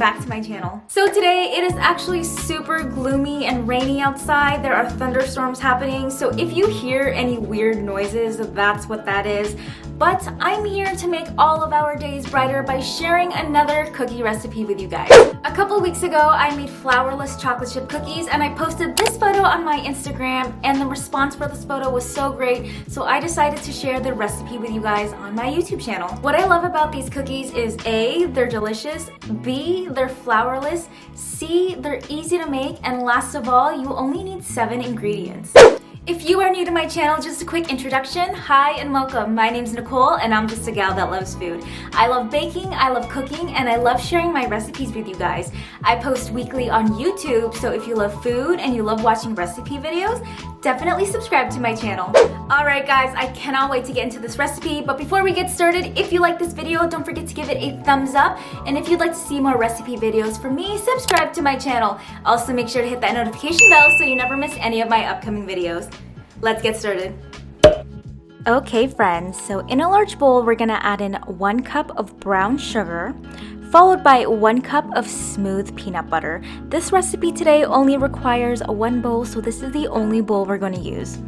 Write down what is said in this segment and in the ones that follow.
back to my channel. So today it is actually super gloomy and rainy outside. There are thunderstorms happening, so if you hear any weird noises, that's what that is. But I'm here to make all of our days brighter by sharing another cookie recipe with you guys. A couple weeks ago, I made flourless chocolate chip cookies and I posted this photo on my Instagram, and the response for this photo was so great, so I decided to share the recipe with you guys on my YouTube channel. What I love about these cookies is A, they're delicious, B, they're flourless, C, they're easy to make, and last of all, you only need 7 ingredients. If you are new to my channel, just a quick introduction. Hi and welcome. My name's Nicole and I'm just a gal that loves food. I love baking, I love cooking, and I love sharing my recipes with you guys. I post weekly on YouTube, so if you love food and you love watching recipe videos, definitely subscribe to my channel. Alright guys, I cannot wait to get into this recipe, but before we get started, if you like this video, don't forget to give it a thumbs up, and if you'd like to see more recipe videos from me, subscribe to my channel. Also make sure to hit that notification bell so you never miss any of my upcoming videos. Let's get started. Okay friends, so in a large bowl, we're gonna add in 1 cup of brown sugar, followed by 1 cup of smooth peanut butter. This recipe today only requires 1 bowl, so this is the only bowl we're going to use.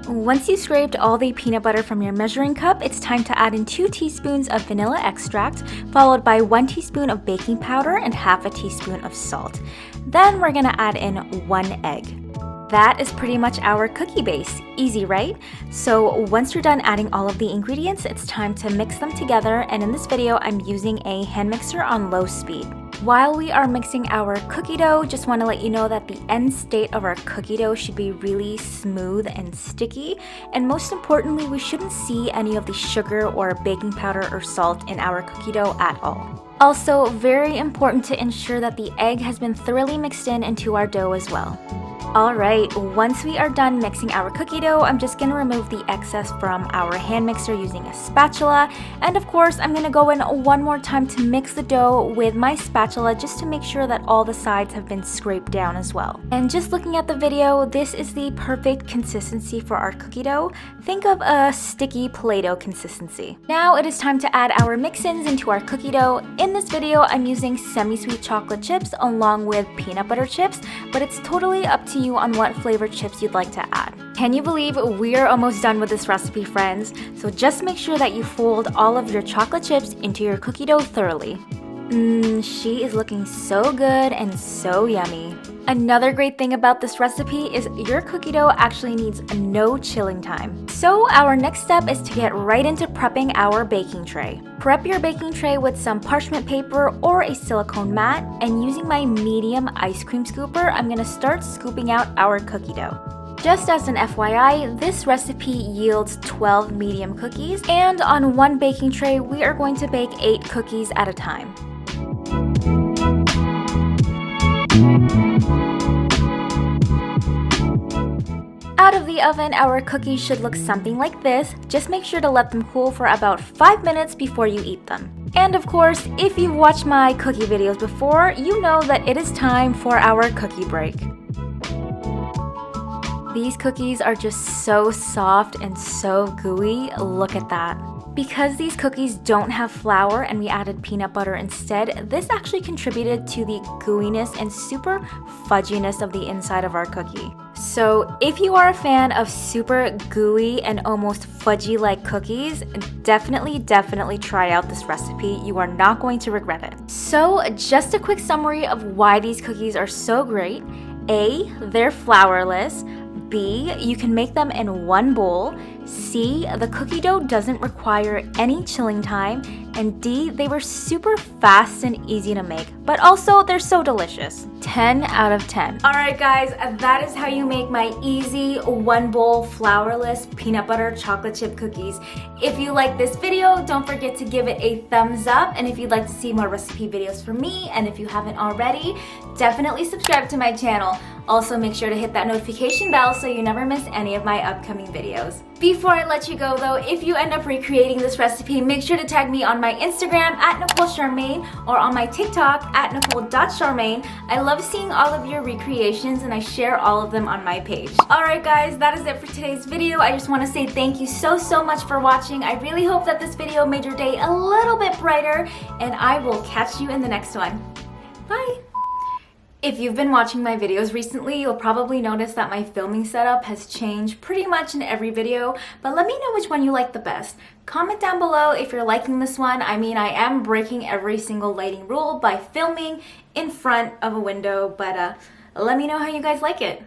Once you scraped all the peanut butter from your measuring cup, it's time to add in 2 teaspoons of vanilla extract, followed by 1 teaspoon of baking powder and half a teaspoon of salt. Then we're gonna add in 1 egg. That is pretty much our cookie base. Easy, right? So once you're done adding all of the ingredients, it's time to mix them together, and in this video, I'm using a hand mixer on low speed. While we are mixing our cookie dough, just want to let you know that the end state of our cookie dough should be really smooth and sticky, and most importantly, we shouldn't see any of the sugar or baking powder or salt in our cookie dough at all. Also, very important to ensure that the egg has been thoroughly mixed into our dough as well. Alright, once we are done mixing our cookie dough, I'm just going to remove the excess from our hand mixer using a spatula. And of course, I'm going to go in one more time to mix the dough with my spatula just to make sure that all the sides have been scraped down as well. And just looking at the video, this is the perfect consistency for our cookie dough. Think of a sticky Play-Doh consistency. Now it is time to add our mix-ins into our cookie dough. In this video, I'm using semi-sweet chocolate chips along with peanut butter chips, but it's totally up to you on what flavored chips you'd like to add. Can you believe we're almost done with this recipe, friends? So just make sure that you fold all of your chocolate chips into your cookie dough thoroughly. She is looking so good and so yummy. Another great thing about this recipe is your cookie dough actually needs no chilling time. So our next step is to get right into prepping our baking tray. Prep your baking tray with some parchment paper or a silicone mat, and using my medium ice cream scooper, I'm gonna start scooping out our cookie dough. Just as an FYI, this recipe yields 12 medium cookies, and on one baking tray, we are going to bake 8 cookies at a time. Out of the oven, our cookies should look something like this. Just make sure to let them cool for about 5 minutes before you eat them. And of course, if you've watched my cookie videos before, you know that it is time for our cookie break. These cookies are just so soft and so gooey. Look at that. Because these cookies don't have flour and we added peanut butter instead, this actually contributed to the gooiness and super fudginess of the inside of our cookie. So if you are a fan of super gooey and almost fudgy-like cookies, definitely try out this recipe. You are not going to regret it. So just a quick summary of why these cookies are so great. A, they're flourless. B, you can make them in 1 bowl. C, the cookie dough doesn't require any chilling time. And D, they were super fast and easy to make, but also they're so delicious. 10 out of 10. Alright guys, that is how you make my easy 1 bowl flourless peanut butter chocolate chip cookies. If you like this video, don't forget to give it a thumbs up, and if you'd like to see more recipe videos from me, and if you haven't already, definitely subscribe to my channel. Also make sure to hit that notification bell so you never miss any of my upcoming videos. Before I let you go though, if you end up recreating this recipe, make sure to tag me on my Instagram at @NicoleCharmaine or on my TikTok at @Nicole.Charmaine. I love seeing all of your recreations and I share all of them on my page. Alright guys, that is it for today's video. I just want to say thank you so much for watching. I really hope that this video made your day a little bit brighter, and I will catch you in the next one. Bye! If you've been watching my videos recently, you'll probably notice that my filming setup has changed pretty much in every video, but let me know which one you like the best. Comment down below if you're liking this one. I mean, I am breaking every single lighting rule by filming in front of a window, but let me know how you guys like it.